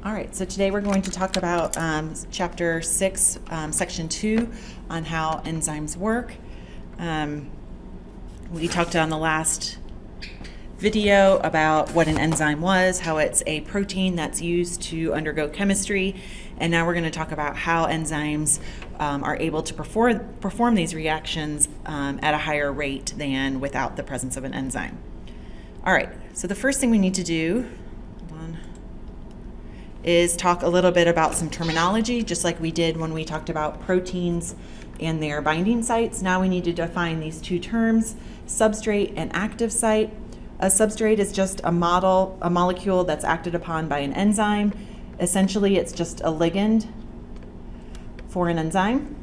All right, so today we're going to talk about Chapter 6, Section 2 on how enzymes work. We talked on the last video about what an enzyme was, how it's a protein that's used to undergo chemistry, and now we're going to talk about how enzymes are able to perform these reactions at a higher rate than without the presence of an enzyme. All right, so the first thing we need to do is talk a little bit about some terminology, just like we did when we talked about proteins and their binding sites. Now we need to define these two terms, substrate and active site. A substrate is just a molecule that's acted upon by an enzyme. Essentially, it's just a ligand for an enzyme.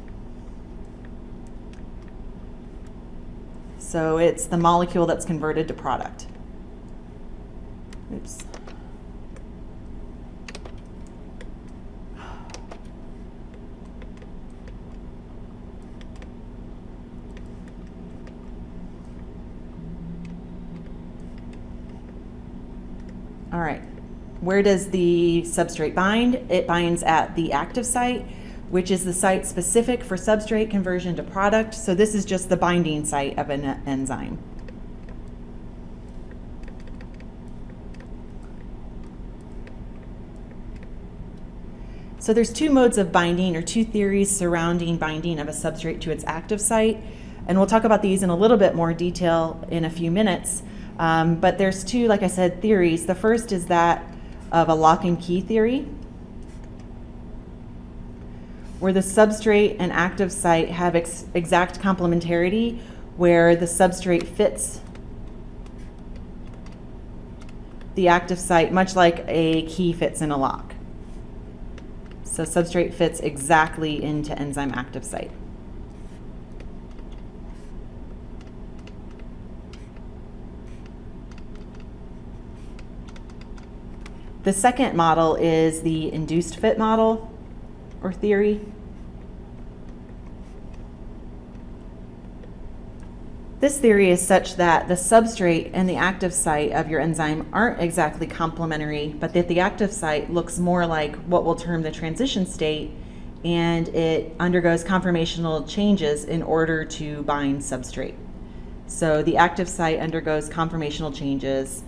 So it's the molecule that's converted to product. Oops. All right, where does the substrate bind? It binds at the active site, which is the site specific for substrate conversion to product. So this is just the binding site of an enzyme. So there's two modes of binding, or two theories surrounding binding of a substrate to its active site. And we'll talk about these in a little bit more detail in a few minutes. But there's two, like I said, theories. The first is that of a lock and key theory, where the substrate and active site have exact complementarity, where the substrate fits the active site much like a key fits in a lock. So substrate fits exactly into enzyme active site. The second model is the induced fit model or theory. This theory is such that the substrate and the active site of your enzyme aren't exactly complementary, but that the active site looks more like what we'll term the transition state, and it undergoes conformational changes in order to bind substrate. So the active site undergoes conformational changes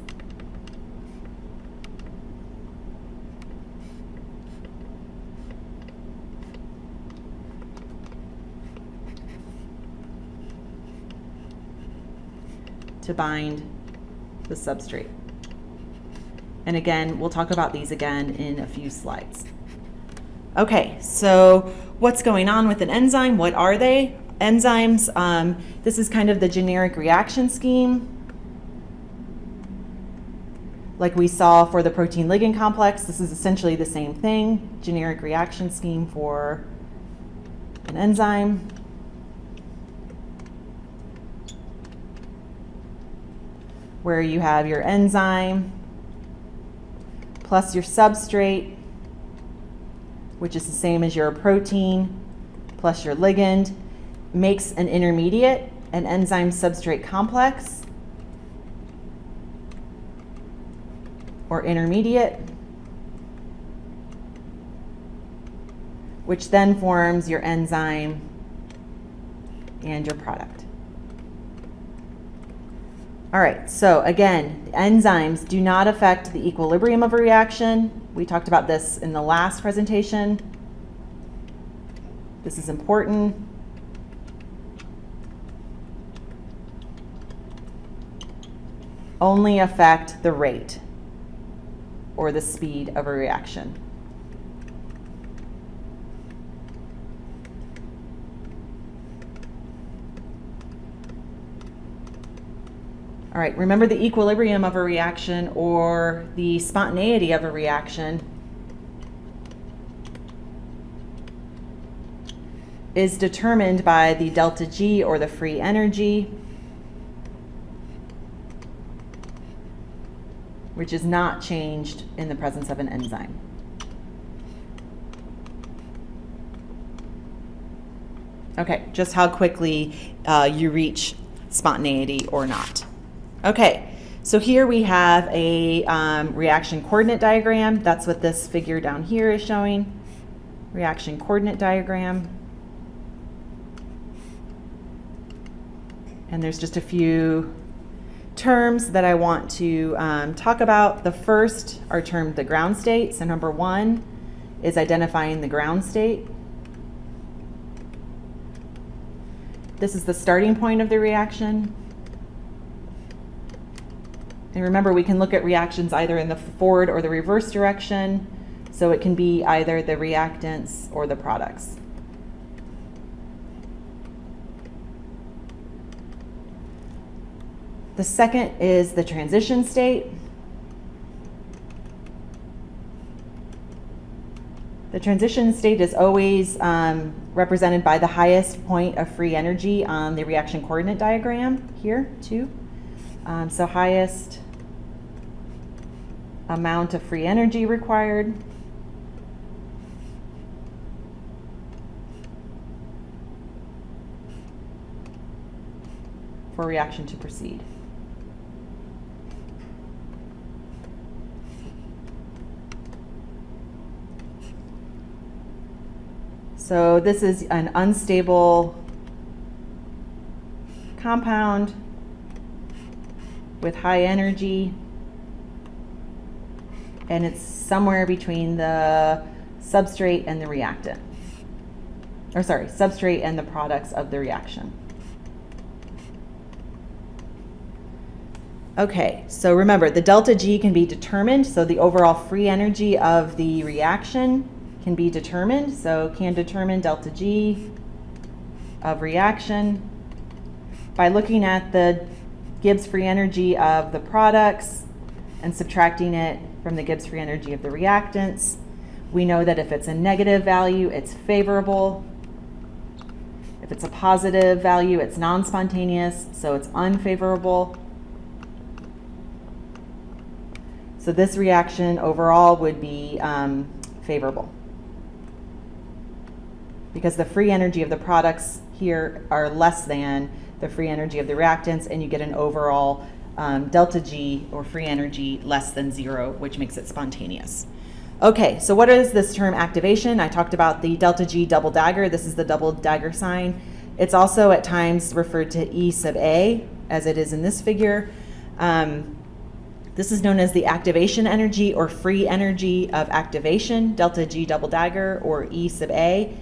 to bind the substrate. And again, we'll talk about these again in a few slides. Okay, so what's going on with an enzyme? What are they? Enzymes, this is kind of the generic reaction scheme, like we saw for the protein ligand complex. This is essentially the same thing, generic reaction scheme for an enzyme. Where you have your enzyme plus your substrate, which is the same as your protein, plus your ligand, makes an intermediate, an enzyme substrate complex, or intermediate, which then forms your enzyme and your product. All right, so again, enzymes do not affect the equilibrium of a reaction. We talked about this in the last presentation. This is important. Only affect the rate or the speed of a reaction. All right, remember the equilibrium of a reaction or the spontaneity of a reaction is determined by the delta G, or the free energy, which is not changed in the presence of an enzyme. Okay, just how quickly you reach spontaneity or not. Okay, So here we have a reaction coordinate diagram. That's what this figure down here is showing. Reaction coordinate diagram. And there's just a few terms that I want to talk about. The first are termed the ground state. So number one is identifying the ground state. This is the starting point of the reaction. And remember, we can look at reactions either in the forward or the reverse direction. So it can be either the reactants or the products. The second is the transition state. The transition state is always represented by the highest point of free energy on the reaction coordinate diagram here, too. So highest amount of free energy required. For reaction to proceed. So this is an unstable compound with high energy, and it's somewhere between the substrate and the reactant. Or sorry, substrate and the products of the reaction. Okay, so remember, the delta G can be determined, so the overall free energy of the reaction can be determined. So can determine delta G of reaction by looking at the Gibbs free energy of the products and subtracting it from the Gibbs free energy of the reactants. We know that if it's a negative value, it's favorable. If it's a positive value, it's non-spontaneous, so it's unfavorable. So this reaction overall would be favorable, because the free energy of the products here are less than the free energy of the reactants, and you get an overall delta G, or free energy, less than 0, which makes it spontaneous. Okay, so what is this term activation? I talked about the delta G double dagger. This is the double dagger sign. It's also at times referred to E sub A, as it is in this figure. This is known as the activation energy or free energy of activation, delta G double dagger, or E sub A.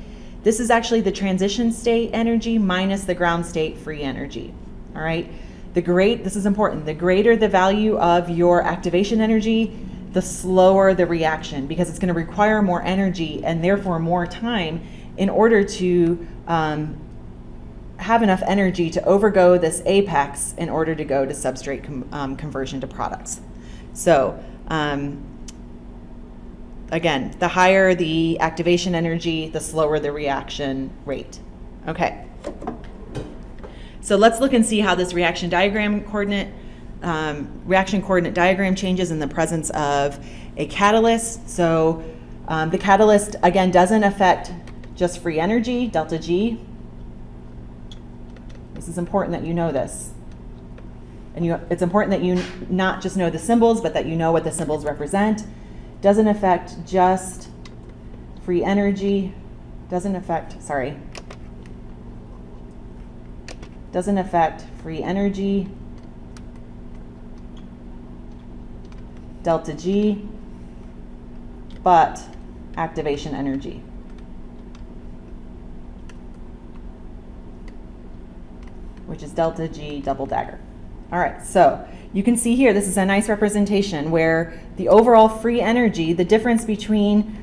This is actually the transition state energy minus the ground state free energy. All right, this is important, the greater the value of your activation energy, the slower the reaction, because it's going to require more energy and therefore more time in order to have enough energy to overgo this apex in order to go to substrate conversion to products. So again, the higher the activation energy, the slower the reaction rate. Okay. So let's look and see how this reaction coordinate diagram changes in the presence of a catalyst. So the catalyst, again, doesn't affect just free energy, delta G. This is important that you know this. And it's important that you not just know the symbols, but that you know what the symbols represent. Doesn't affect just free energy, doesn't affect free energy, delta G, but activation energy. Which is delta G double dagger. All right, so you can see here, this is a nice representation where the overall free energy, the difference between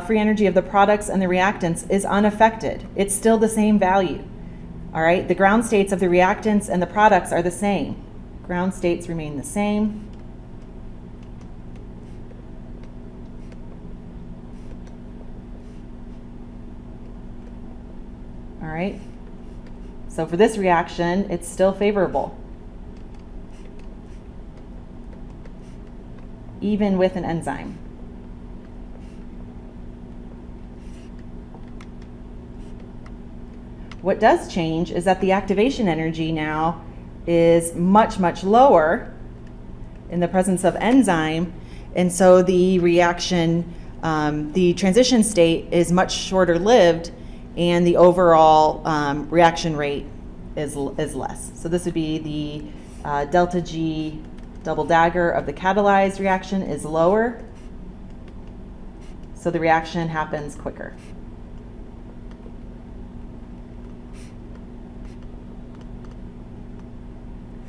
free energy of the products and the reactants, is unaffected. It's still the same value. All right, the ground states of the reactants and the products are the same. Ground states remain the same. All right, so for this reaction, it's still favorable, even with an enzyme. What does change is that the activation energy now is much, much lower in the presence of enzyme, and so the reaction, the transition state is much shorter lived, and the overall reaction rate is less. So this would be the delta G double dagger of the catalyzed reaction is lower, so the reaction happens quicker.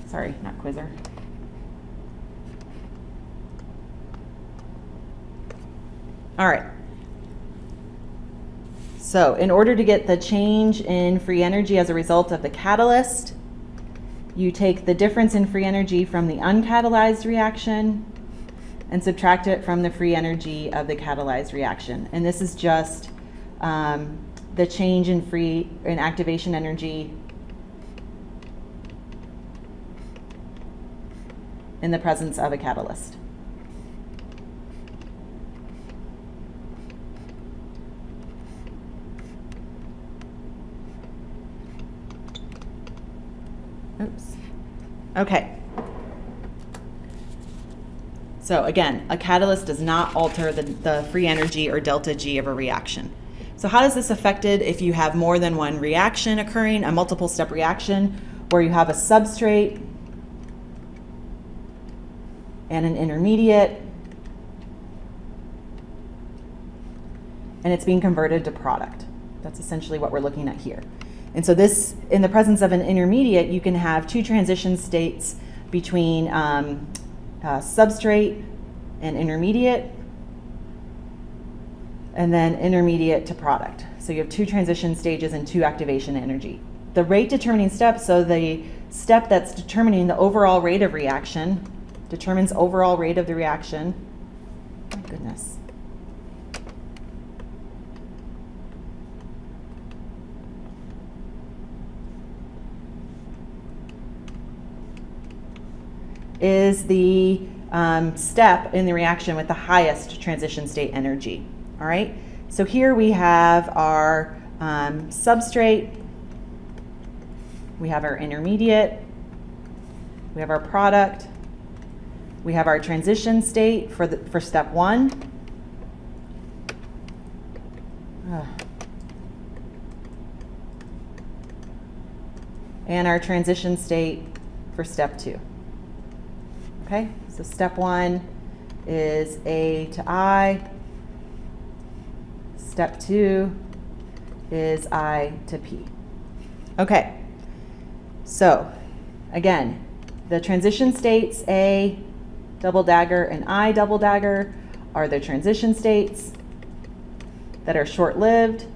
Sorry, not quizzer. All right. So in order to get the change in free energy as a result of the catalyst, you take the difference in free energy from the uncatalyzed reaction and subtract it from the free energy of the catalyzed reaction. And this is just the change in activation energy in the presence of a catalyst. Oops. Okay. So again, a catalyst does not alter the free energy or delta G of a reaction. So how does this affect it if you have more than one reaction occurring, a multiple step reaction, where you have a substrate and an intermediate, and it's being converted to product? That's essentially what we're looking at here. And so this, in the presence of an intermediate, you can have two transition states between substrate and intermediate, and then intermediate to product. So you have two transition stages and two activation energy. The rate determining step, so the step that's determining the overall rate of reaction, determines overall rate of the reaction. My goodness. Is the step in the reaction with the highest transition state energy. All right, so here we have our substrate, we have our intermediate, we have our product, we have our transition state for step one. And our transition state for step two. Okay, so step one is A to I. Step two is I to P. Okay, so again, the transition states A double dagger and I double dagger are the transition states that are short-lived.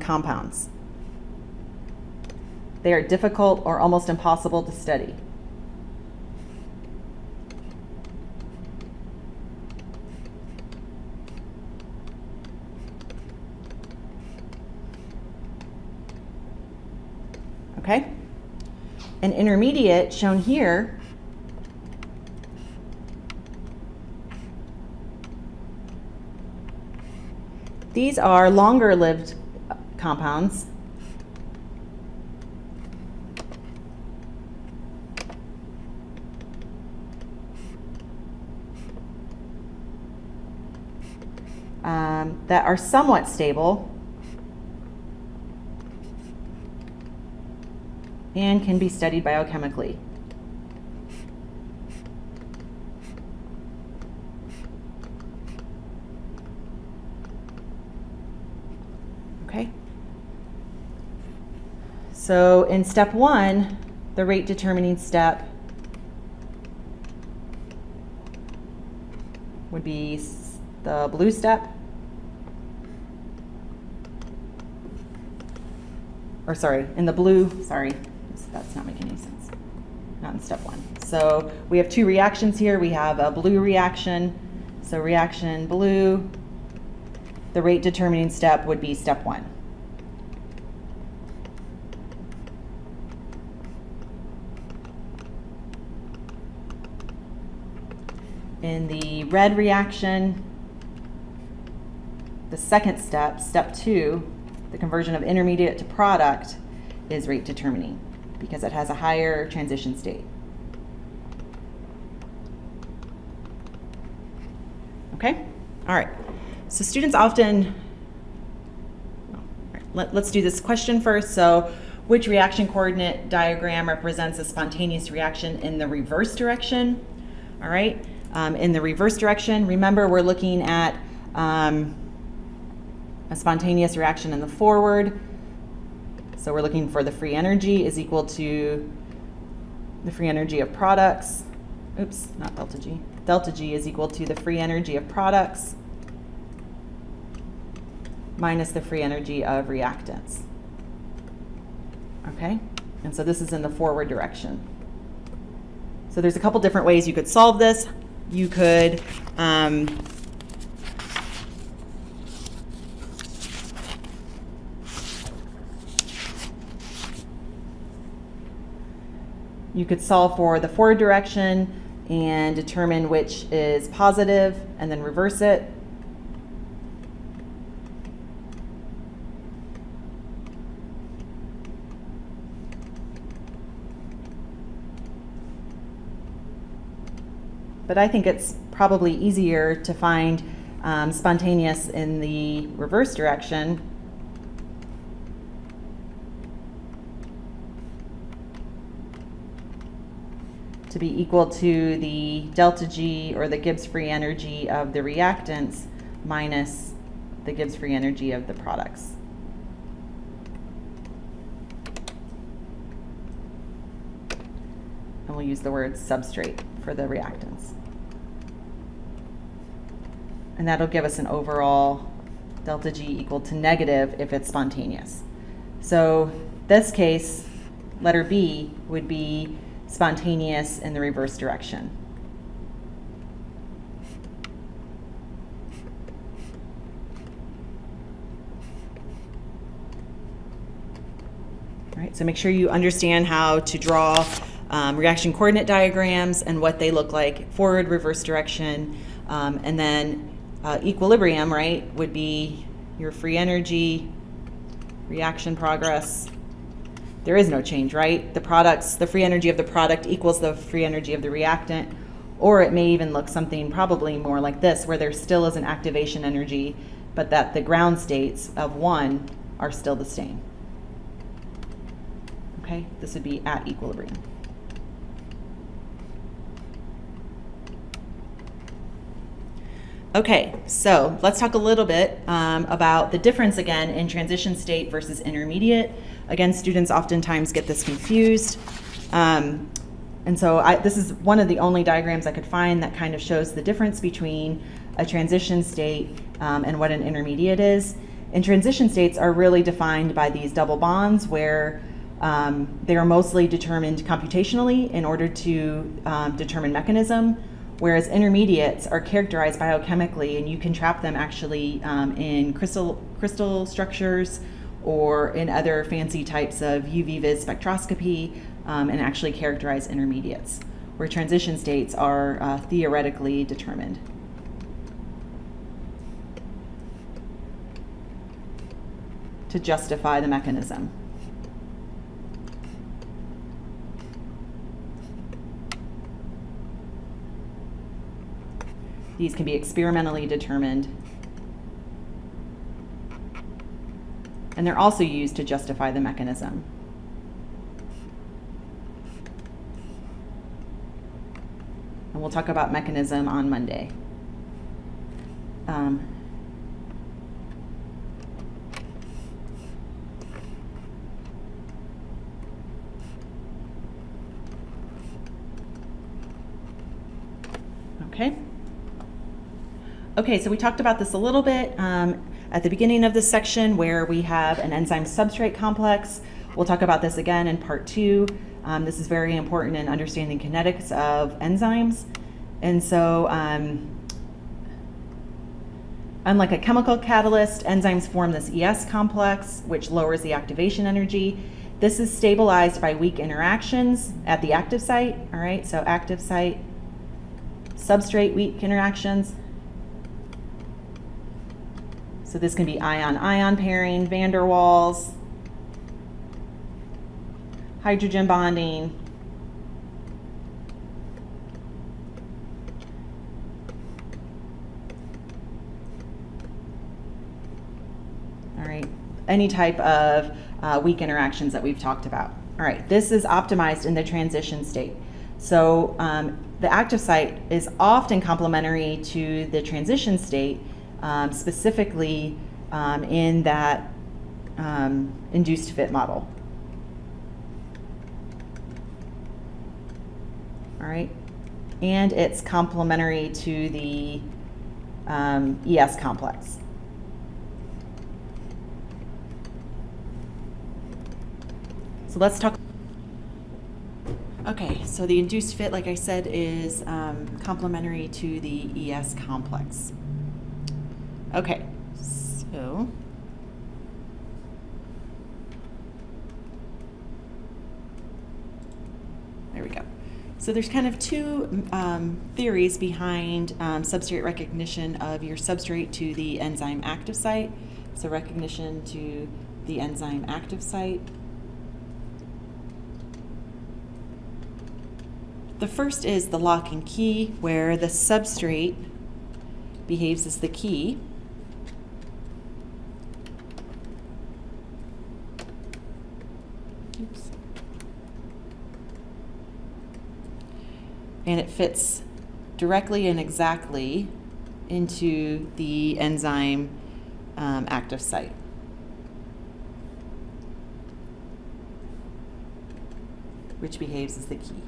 Compounds. They are difficult or almost impossible to study. Okay? An intermediate shown here these are longer lived compounds. That are somewhat stable and can be studied biochemically. Okay. So in step one, the rate determining step would be the blue step. Or sorry, in the blue, sorry, that's not making any sense. Not in step one. So we have two reactions here. We have a blue reaction. So reaction blue, the rate determining step would be step one. In the red reaction, the second step, step two, the conversion of intermediate to product, is rate determining because it has a higher transition state. Okay? All right. So students often, let's do this question first. So which reaction coordinate diagram represents a spontaneous reaction in the reverse direction? All right. In the reverse direction, remember we're looking at a spontaneous reaction in the forward. So we're looking for the free energy is equal to the free energy of products. Oops, not delta G. Delta G is equal to the free energy of products minus the free energy of reactants. Okay, and so this is in the forward direction. So there's a couple different ways you could solve this. You could solve for the forward direction and determine which is positive and then reverse it. But I think it's probably easier to find spontaneous in the reverse direction. To be equal to the delta G, or the Gibbs free energy of the reactants, minus the Gibbs free energy of the products. And we'll use the word substrate for the reactants. And that'll give us an overall delta G equal to negative if it's spontaneous. So this case, letter B, would be spontaneous in the reverse direction. All right, so make sure you understand how to draw reaction coordinate diagrams and what they look like, forward, reverse direction, and then equilibrium, right, would be your free energy, reaction progress. There is no change, right? The free energy of the product equals the free energy of the reactant, or it may even look something probably more like this, where there still is an activation energy, but that the ground states of one are still the same. Okay, this would be at equilibrium. Okay, so let's talk a little bit about the difference again in transition state versus intermediate. Again, students oftentimes get this confused. And so this is one of the only diagrams I could find that kind of shows the difference between a transition state and what an intermediate is. And transition states are really defined by these double bonds where they are mostly determined computationally in order to determine mechanism, whereas intermediates are characterized biochemically, and you can trap them actually in crystal structures or in other fancy types of UV-vis spectroscopy and actually characterize intermediates, where transition states are theoretically determined. To justify the mechanism. These can be experimentally determined. And they're also used to justify the mechanism. And we'll talk about mechanism on Monday. Okay, so we talked about this a little bit at the beginning of this section where we have an enzyme substrate complex. We'll talk about this again in part 2. This is very important in understanding kinetics of enzymes. And so unlike a chemical catalyst, enzymes form this ES complex, which lowers the activation energy. This is stabilized by weak interactions at the active site. All right, so active site, substrate weak interactions. So this can be ion-ion pairing, van der Waals, hydrogen bonding. All right, any type of weak interactions that we've talked about. All right, this is optimized in the transition state. So the active site is often complementary to the transition state, specifically in that induced fit model. All right, and it's complementary to the ES complex. So let's talk. Okay, so the induced fit, like I said, is complementary to the ES complex. Okay, so there we go. So there's kind of two theories behind substrate recognition of your substrate to the enzyme active site. So recognition to the enzyme active site. The first is the lock and key, where the substrate behaves as the key. Oops. And it fits directly and exactly into the enzyme active site. Which behaves as the key.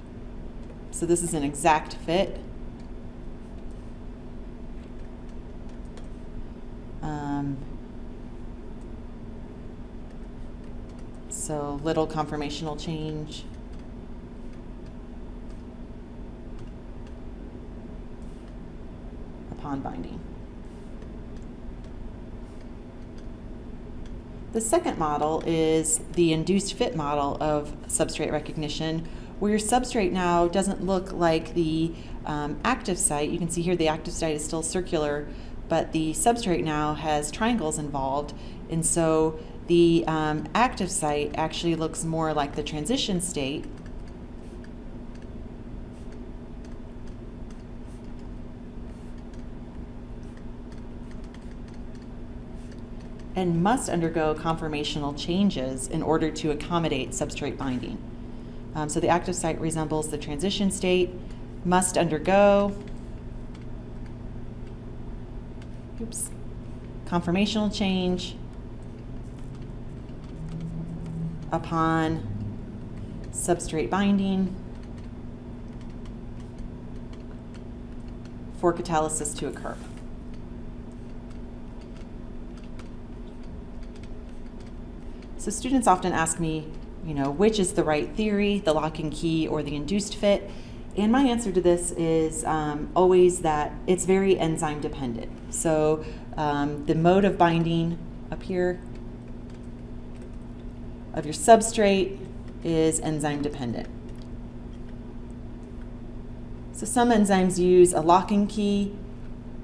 So this is an exact fit. So little conformational change. Upon binding. The second model is the induced fit model of substrate recognition, where your substrate now doesn't look like the active site. You can see here the active site is still circular, but the substrate now has triangles involved, and so the active site actually looks more like the transition state. And must undergo conformational changes in order to accommodate substrate binding. So the active site resembles the transition state, must undergo conformational change upon substrate binding for catalysis to occur. So students often ask me, which is the right theory, the lock and key or the induced fit? And my answer to this is always that it's very enzyme dependent. So the mode of binding up here of your substrate is enzyme dependent. So some enzymes use a lock and key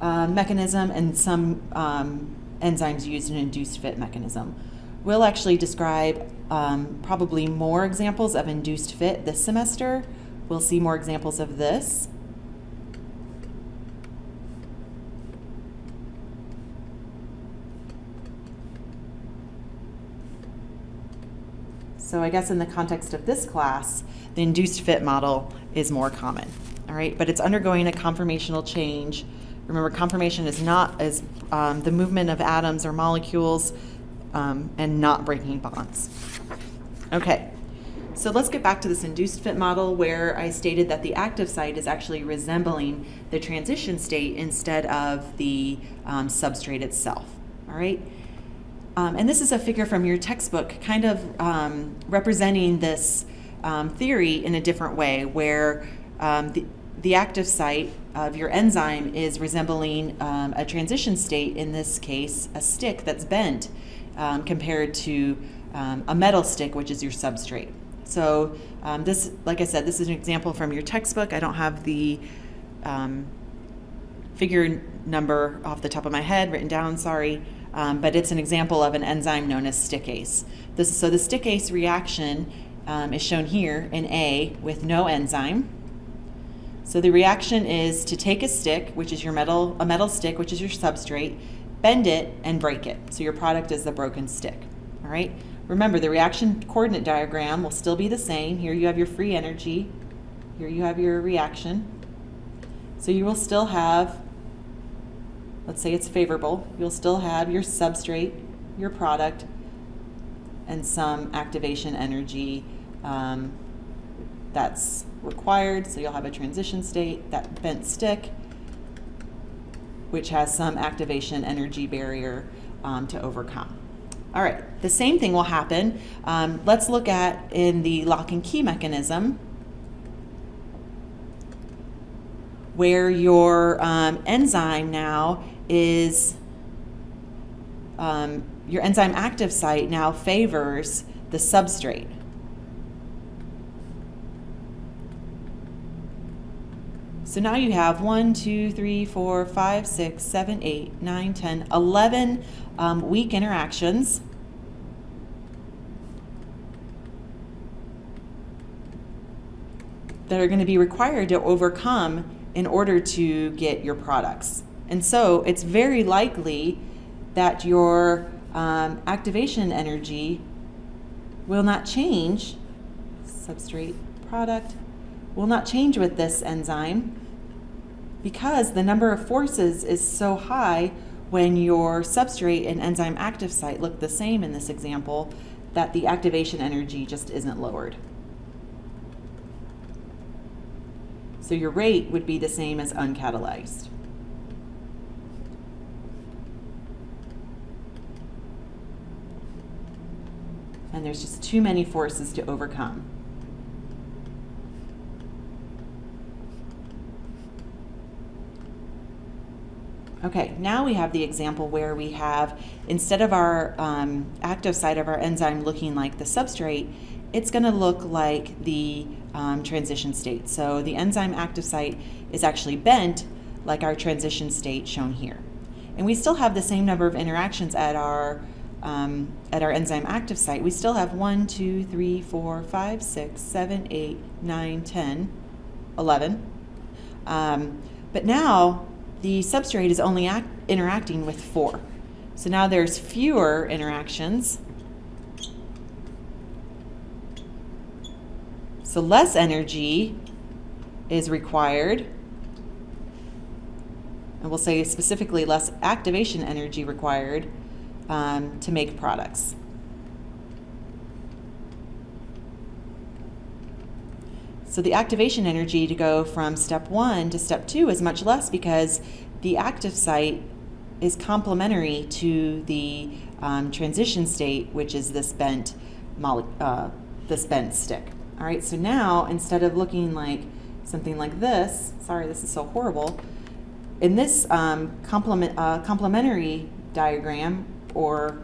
mechanism, and some enzymes use an induced fit mechanism. We'll actually describe probably more examples of induced fit this semester. We'll see more examples of this. So I guess in the context of this class, the induced fit model is more common, all right? But it's undergoing a conformational change. Remember, conformation is not as the movement of atoms or molecules and not breaking bonds. Okay, so let's get back to this induced fit model where I stated that the active site is actually resembling the transition state instead of the substrate itself, all right? And this is a figure from your textbook kind of representing this theory in a different way, where the active site of your enzyme is resembling a transition state, in this case, a stick that's bent, compared to a metal stick, which is your substrate. So this, like I said, this is an example from your textbook. I don't have the figure number off the top of my head written down, sorry, but it's an example of an enzyme known as stickase. So the stickase reaction is shown here in A with no enzyme. So the reaction is to take a stick, which is a metal stick, which is your substrate, bend it and break it. So your product is the broken stick. All right. Remember, the reaction coordinate diagram will still be the same. Here you have your free energy. Here you have your reaction. So you will still have, let's say it's favorable, you'll still have your substrate, your product, and some activation energy that's required. So you'll have a transition state, that bent stick, which has some activation energy barrier to overcome. All right, the same thing will happen. Let's look at in the lock and key mechanism, where your enzyme now is, your enzyme active site now favors the substrate. So now you have 1, 2, 3, 4, 5, 6, 7, 8, 9, 10, 11 weak interactions. That are going to be required to overcome in order to get your products. And so it's very likely that your activation energy will not change, substrate product, will not change with this enzyme, because the number of forces is so high when your substrate and enzyme active site look the same in this example, that the activation energy just isn't lowered. So your rate would be the same as uncatalyzed. And there's just too many forces to overcome. Okay, now we have the example where we have, instead of our active site of our enzyme looking like the substrate, it's going to look like the transition state. So the enzyme active site is actually bent like our transition state shown here. And we still have the same number of interactions at our enzyme active site. We still have 1, 2, 3, 4, 5, 6, 7, 8, 9, 10, 11. But now the substrate is only interacting with 4. So now there's fewer interactions. So less energy is required. And we'll say specifically less activation energy required to make products. So the activation energy to go from step 1 to step 2 is much less, because the active site is complementary to the transition state, which is this bent stick. All right, so now instead of looking like something like this, sorry, this is so horrible, in this complementary diagram or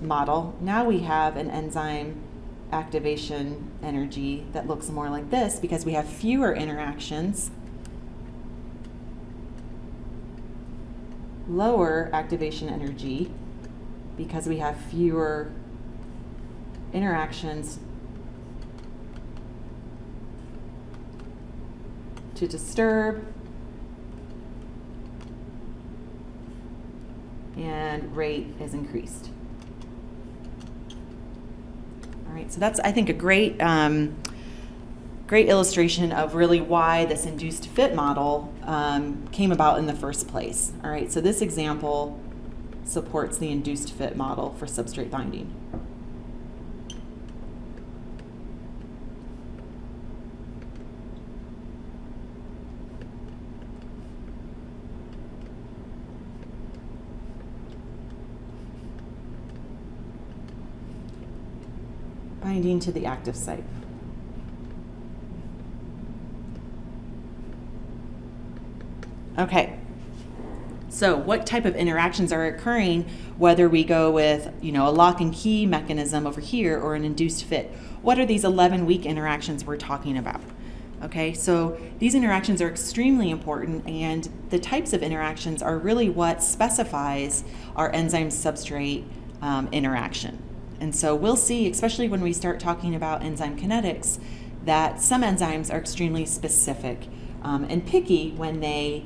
model, now we have an enzyme activation energy that looks more like this, because we have fewer interactions, lower activation energy because we have fewer interactions to disturb, and rate is increased. All right, so that's, I think, a great illustration of really why this induced fit model came about in the first place. All right, so this example supports the induced fit model for substrate binding. Binding to the active site. Okay, so what type of interactions are occurring whether we go with, a lock and key mechanism over here or an induced fit? What are these 11 weak interactions we're talking about? Okay, so these interactions are extremely important, and the types of interactions are really what specifies our enzyme substrate interaction. And so we'll see, especially when we start talking about enzyme kinetics, that some enzymes are extremely specific and picky when they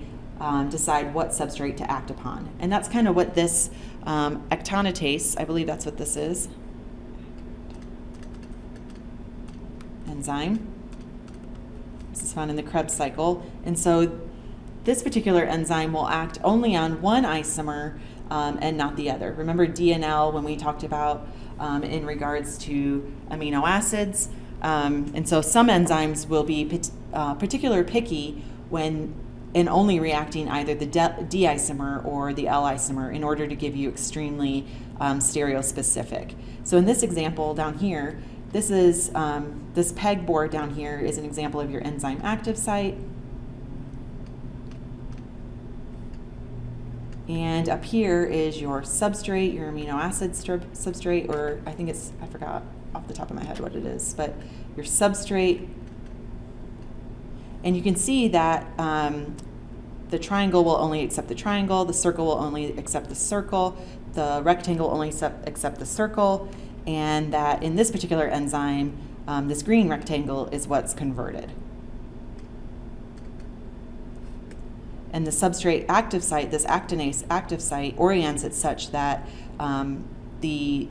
decide what substrate to act upon. And that's kind of what this actonitase, I believe that's what this is, enzyme. This is found in the Krebs cycle. And so this particular enzyme will act only on one isomer and not the other. Remember DNL when we talked about in regards to amino acids? And so some enzymes will be particularly picky when and only reacting either the D isomer or the L isomer in order to give you extremely stereospecific. So in this example down here, this is this PEG board down here is an example of your enzyme active site. And up here is your substrate, your amino acid substrate, or I think it's, I forgot off the top of my head what it is, but your substrate. And you can see that the triangle will only accept the triangle, the circle will only accept the circle, the rectangle will only accept the circle, and that in this particular enzyme, this green rectangle is what's converted. And the substrate active site, this actinase active site, orients it such that the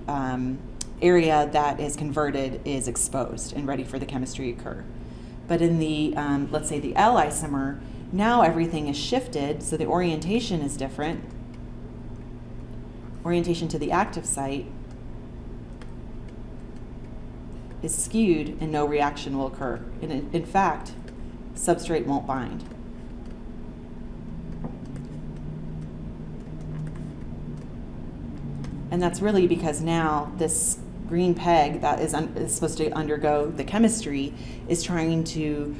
area that is converted is exposed and ready for the chemistry to occur. But in the, let's say the L isomer, now everything is shifted, so the orientation is different. Orientation to the active site is skewed and no reaction will occur. And in fact, substrate won't bind. And that's really because now this green peg that is supposed to undergo the chemistry is trying to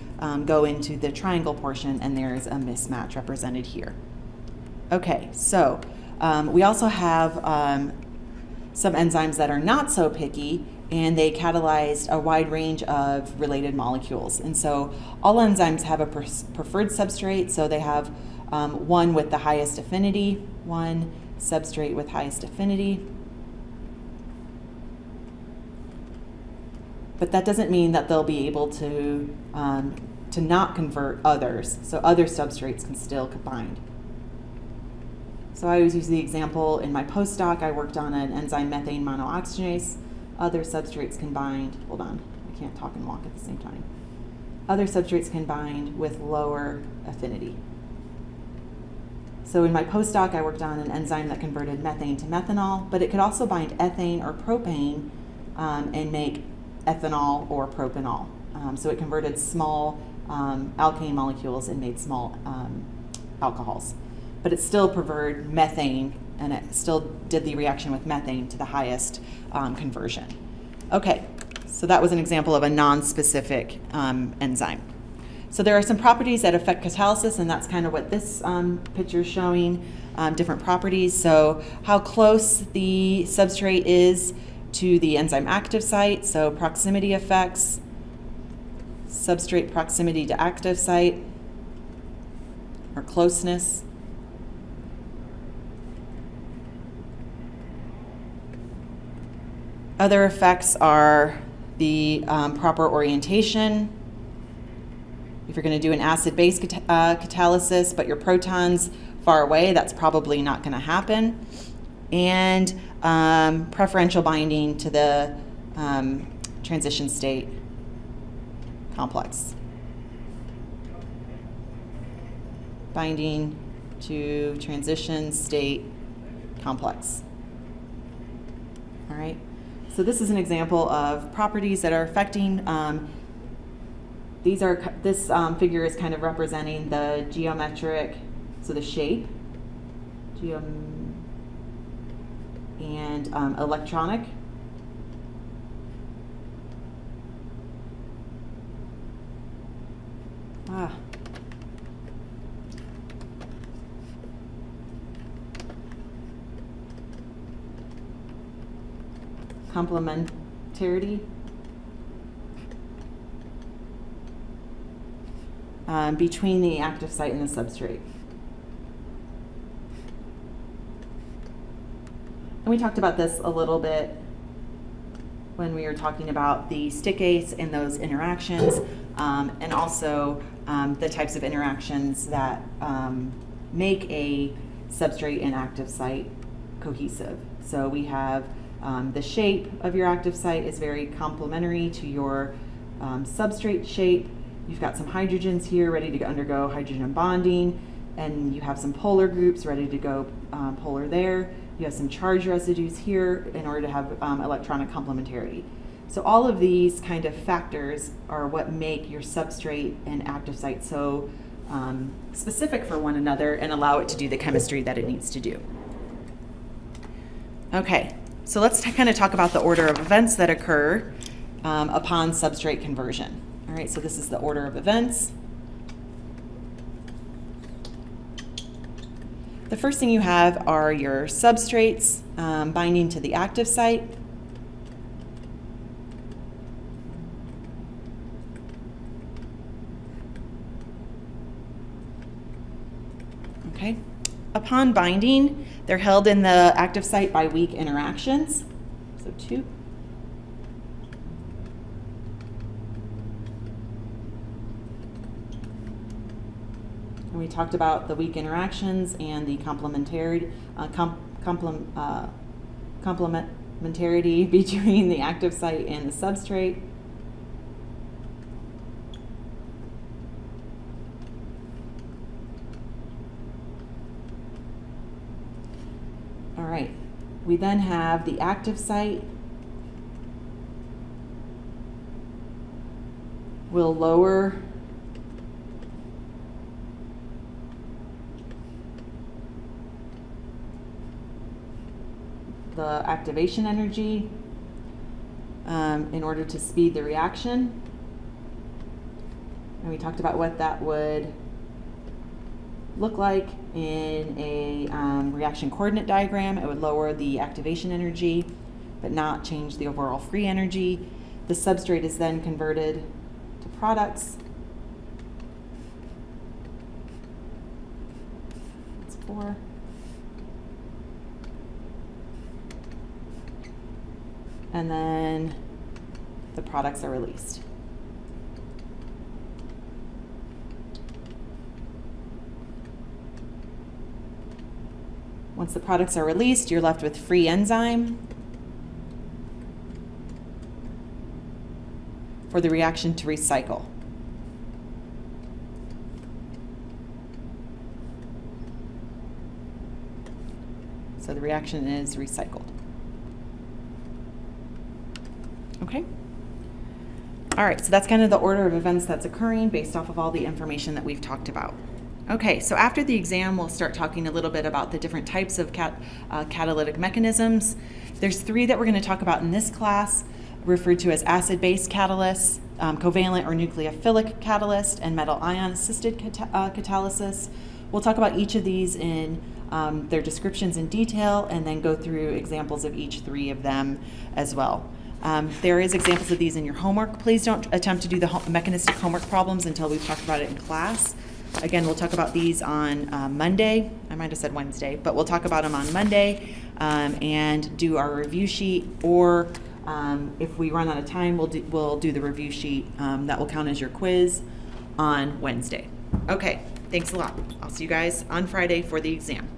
go into the triangle portion, and there's a mismatch represented here. Okay, so we also have some enzymes that are not so picky, and they catalyzed a wide range of related molecules. And so all enzymes have a preferred substrate, so they have one with the highest affinity, one substrate with highest affinity. But that doesn't mean that they'll be able to not convert others, so other substrates can still bind. So I always use the example in my postdoc, I worked on an enzyme methane monooxygenase. Other substrates can bind, hold on, I can't talk and walk at the same time. Other substrates can bind with lower affinity. So in my postdoc, I worked on an enzyme that converted methane to methanol, but it could also bind ethane or propane and make ethanol or propanol. So it converted small alkane molecules and made small alcohols. But it still preferred methane, and it still did the reaction with methane to the highest conversion. Okay, so that was an example of a non-specific enzyme. So there are some properties that affect catalysis, and that's kind of what this picture is showing, different properties. So how close the substrate is to the enzyme active site, so proximity effects, substrate proximity to active site, or closeness. Other effects are the proper orientation. If you're going to do an acid-base catalysis, but your proton's far away, that's probably not going to happen. And preferential binding to the transition state complex. Binding to transition state complex. All right. So this is an example of properties that are affecting. This figure is kind of representing the geometric, so the shape, and electronic. Complementarity. Between the active site and the substrate. And we talked about this a little bit when we were talking about the stickase and those interactions, and also the types of interactions that make a substrate and active site cohesive. So we have the shape of your active site is very complementary to your substrate shape. You've got some hydrogens here ready to undergo hydrogen bonding, and you have some polar groups ready to go polar there. You have some charge residues here in order to have electronic complementarity. So all of these kind of factors are what make your substrate and active site so specific for one another and allow it to do the chemistry that it needs to do. Okay, so let's kind of talk about the order of events that occur upon substrate conversion. All right, so this is the order of events. The first thing you have are your substrates binding to the active site. Okay. Upon binding, they're held in the active site by weak interactions. So 2. And we talked about the weak interactions and the complementarity between the active site and the substrate. All right, we then have the active site will lower the activation energy in order to speed the reaction. And we talked about what that would look like in a reaction coordinate diagram. It would lower the activation energy, but not change the overall free energy. The substrate is then converted to products. That's 4. And then the products are released. Once the products are released, you're left with free enzyme for the reaction to recycle. So the reaction is recycled. Okay. All right, so that's kind of the order of events that's occurring based off of all the information that we've talked about. Okay, so after the exam, we'll start talking a little bit about the different types of catalytic mechanisms. There's 3 that we're going to talk about in this class, referred to as acid-base catalysts, covalent or nucleophilic catalyst, and metal ion-assisted catalysis. We'll talk about each of these in their descriptions in detail, and then go through examples of each 3 of them as well. There is examples of these in your homework. Please don't attempt to do the mechanistic homework problems until we've talked about it in class. Again, we'll talk about these on Monday. I might have said Wednesday, but we'll talk about them on Monday and do our review sheet, or if we run out of time, we'll do the review sheet that will count as your quiz on Wednesday. Okay, thanks a lot. I'll see you guys on Friday for the exam.